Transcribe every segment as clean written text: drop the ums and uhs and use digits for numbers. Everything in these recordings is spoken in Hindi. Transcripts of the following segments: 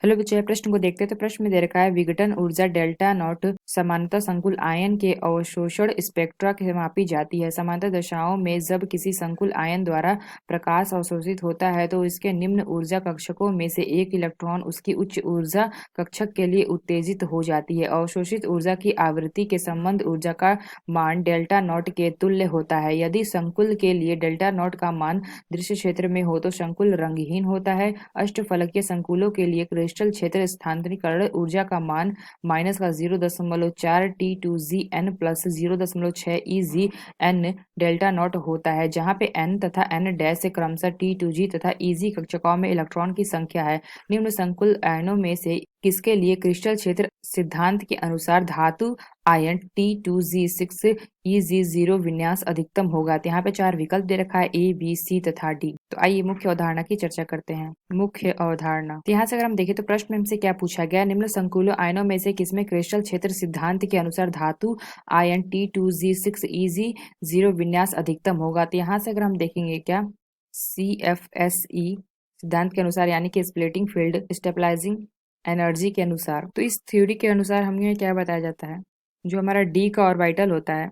हेलो बच्चे, प्रश्न को देखते हैं। तो प्रश्न में दे रखा है विघटन ऊर्जा डेल्टा नॉट समानता संकुल आयन के अवशोषण स्पेक्ट्रा से मापी जाती है। समानता दशाओं में जब किसी संकुल आयन द्वारा प्रकाश अवशोषित होता है तो इसके निम्न ऊर्जा कक्षकों में से एक इलेक्ट्रॉन उसकी उच्च ऊर्जा कक्षक के लिए उत्तेजित हो जाती है। अवशोषित ऊर्जा की आवृत्ति के संबंध ऊर्जा का मान डेल्टा नॉट के तुल्य होता है। यदि संकुल के लिए डेल्टा नॉट का मान दृश्य क्षेत्र में हो तो संकुल रंगहीन होता है। अष्टफलकीय संकुलों के लिए क्रिस्टल क्षेत्र स्थानांतरीकरण ऊर्जा का मान माइनस का 0.4 T2ZN plus 0.6 EZN delta not होता है, जहाँ पे N तथा N डैश से क्रमशः T2G तथा EZ कक्षकों में इलेक्ट्रॉन की संख्या है। निम्न संकुल आयनों में से किसके लिए क्रिस्टल क्षेत्र सिद्धांत के अनुसार धातु आयन T2Z6 EZ0 विन्यास अधिकतम होगा। तो यहाँ पे 4 विकल्प दे रखा है, A, B, C तथा D। तो आइए मुख्य अवधारणा की चर्चा करते हैं। मुख्य अवधारणा, तो यहाँ से अगर हम देखें तो प्रश्न में हमसे क्या पूछा गया, निम्न संकुल आयनों में से किसमें क्रिस्टल क्षेत्र सिद्धांत के अनुसार धातु आयन T2Z6 EZ0 विन्यास अधिकतम होगा। तो यहाँ से अगर हम देखेंगे क्या, CFSE सिद्धांत के अनुसार यानी कि स्प्लिटिंग फील्ड स्टेबलाइजिंग एनर्जी के अनुसार, तो इस थ्योरी के अनुसार हमें क्या बताया जाता है, जो हमारा डी का ऑर्बिटल होता है,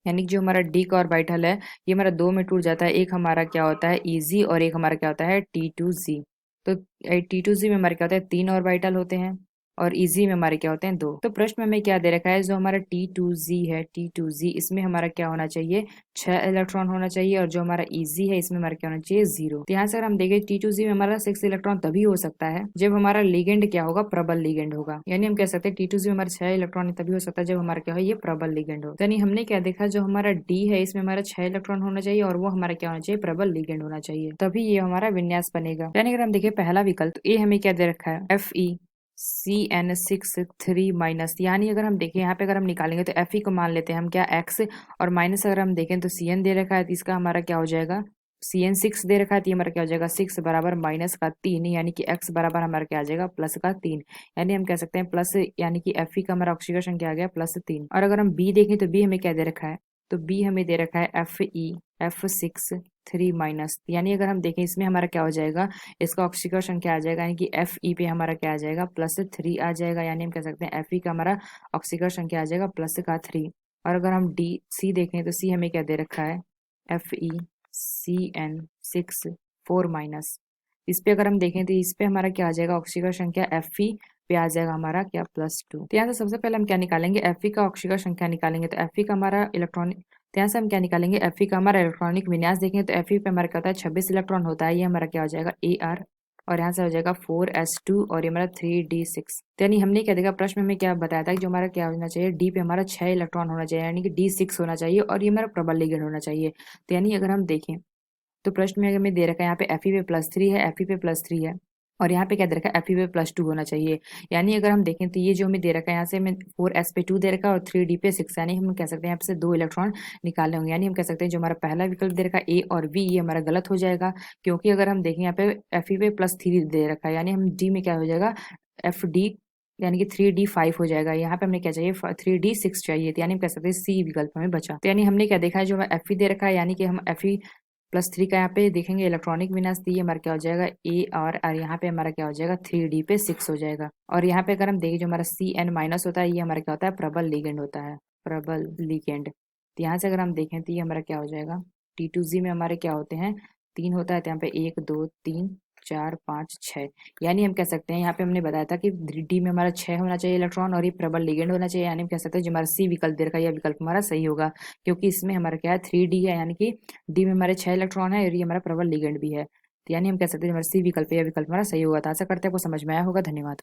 यानी कि जो हमारा डी का ऑर्बिटल है ये हमारा 2 में टूट जाता है। एक हमारा क्या होता है EZ और एक हमारा क्या होता है T2Z। तो T2Z में हमारे क्या होता है 3 ऑर्बिटल होते हैं और EZ में हमारे क्या होते हैं 2। तो प्रश्न में हमें क्या दे रखा है, जो हमारा T2Z है T2Z इसमें हमारा क्या होना चाहिए 6 इलेक्ट्रॉन होना चाहिए, और जो हमारा EZ है इसमें हमारा क्या होना चाहिए 0। तो यहाँ से अगर हम देखें T2Z में हमारा 6 इलेक्ट्रॉन तभी हो सकता है जब हमारा लिगेंड क्या होगा, प्रबल लिगेंड होगा। यानी हम कह सकते हैं T2Z में हमारा 6 इलेक्ट्रॉन तभी हो सकता है जब हमारा क्या हो, ये प्रबल लिगेंड हो। यानी हमने क्या देखा, जो हमारा D है इसमें हमारा 6 इलेक्ट्रॉन होना चाहिए और वो हमारा क्या होना चाहिए, प्रबल लिगेंड होना चाहिए, तभी ये हमारा विन्यास बनेगा। यानी अगर हम देखें पहला विकल्प, तो ए हमें क्या दे रखा है FeCN6 3 माइनस, यानी अगर हम देखें यहाँ पे अगर हम निकालेंगे तो Fe को मान लेते हैं हम क्या x, और माइनस अगर हम देखें तो Cn दे रखा है, तो इसका हमारा क्या हो जाएगा CN6 दे रखा है, तो हमारा क्या हो जाएगा 6 बराबर माइनस का 3, यानी कि x बराबर हमारा क्या आ जाएगा प्लस का 3। यानी हम कह सकते हैं प्लस, यानी कि Fe का हमारा ऑक्सीकरण क्या आ गया +3। और अगर हम B देखें तो B हमें क्या दे रखा है, तो B हमें दे रखा है Fe F6 3 माइनस, यानी अगर हम देखें इसमें हमारा क्या हो जाएगा, इसका ऑक्सीकरण क्या आ जाएगा, यानी कि Fe पे हमारा क्या आ जाएगा +3 आ जाएगा। यानी हम कह सकते हैं Fe का हमारा ऑक्सीकरण क्या आ जाएगा प्लस का 3। और अगर हम C देखें तो C हमें क्या दे रखा है FeCN6 4 माइनस, इस पे अगर हम देखें तो इस पे हमारा क्या आ जाएगा, ऑक्सीकरण संख्या Fe पे आ जाएगा हमारा क्या +2। तो यहाँ से सबसे पहले हम क्या निकालेंगे, Fe का ऑक्सीकरण संख्या निकालेंगे। तो Fe का हमारा इलेक्ट्रॉनिक, तो यहाँ से हम क्या निकालेंगे, Fe का हमारा इलेक्ट्रॉनिक विन्यास देखेंगे तो Fe पे हमारा क्या होता है 26 इलेक्ट्रॉन होता है, ये हमारा क्या हो जाएगा AR, और यहाँ से हो जाएगा 4s2 और ये हमारा 3d6। तो यानी हमने क्या देखा, प्रश्न में क्या बताया था कि जो हमारा क्या होना चाहिए, डी पे हमारा 6 इलेक्ट्रॉन होना चाहिए, यानी कि D6 होना चाहिए, और ये हमारा प्रबल लिगेंड होना चाहिए। तो यानी अगर हम देखें तो प्रश्न में हमें दे रखा है यहाँ पे Fe पे +3 है, Fe पे +3 है, और यहाँ पे क्या दे रखा है Fe पे +2 होना चाहिए। यानी अगर हम देखें तो ये जो हमें दे रखा है यहाँ से हमें 4s पे 2 दे रखा है और 3d पे 6, यानी हम कह सकते हैं यहाँ से 2 इलेक्ट्रॉन निकाले होंगे। यानी हम कह सकते हैं जो हमारा पहला विकल्प दे रखा है A और B ये हमारा गलत हो जाएगा, क्योंकि अगर हम देखें यहाँ पे Fe पे +3 दे रखा है, यानी हम D में क्या हो जाएगा FD, यानी कि 3d5 हो जाएगा। यहाँ पे हमने क्या चाहिए 3d6 चाहिए, तो यानी हम कह सकते हैं C विकल्प हमें बचा। तो यानी हमने क्या देखा है, जो हमें Fe दे रखा है, यानी कि हम Fe+3 का यहाँ पे देखेंगे इलेक्ट्रॉनिक विन्यास, दी हमारा क्या हो जाएगा A, और यहाँ पे हमारा क्या हो जाएगा 3d पे 6 हो जाएगा। और यहाँ पे अगर हम देखें जो हमारा Cn माइनस होता है, ये हमारा क्या होता है प्रबल लिगेंड होता है, प्रबल लिगेंड। तो यहाँ से अगर हम देखें तो ये हमारा क्या हो जाएगा, T2Z में हमारे क्या होते हैं 3 होता है, तो यहाँ पे 1 2 3 4 5 6, यानी हम कह सकते हैं यहाँ पे हमने बताया था कि डी में हमारा 6 होना चाहिए इलेक्ट्रॉन और ये प्रबल लिगेंड होना चाहिए। यानी हम कह सकते हैं जो हमारा C विकल्प दे रखा है यह विकल्प हमारा सही होगा, क्योंकि इसमें हमारा क्या है 3d है, यानी कि डी में हमारे 6 इलेक्ट्रॉन है और ये हमारा प्रबल लिगेंड भी है। तो यानी हम कह सकते हैं हमारा C विकल्प यह विकल्प हमारा सही होगा। तो आशा करते हैं आपको समझ में आया होगा। धन्यवाद।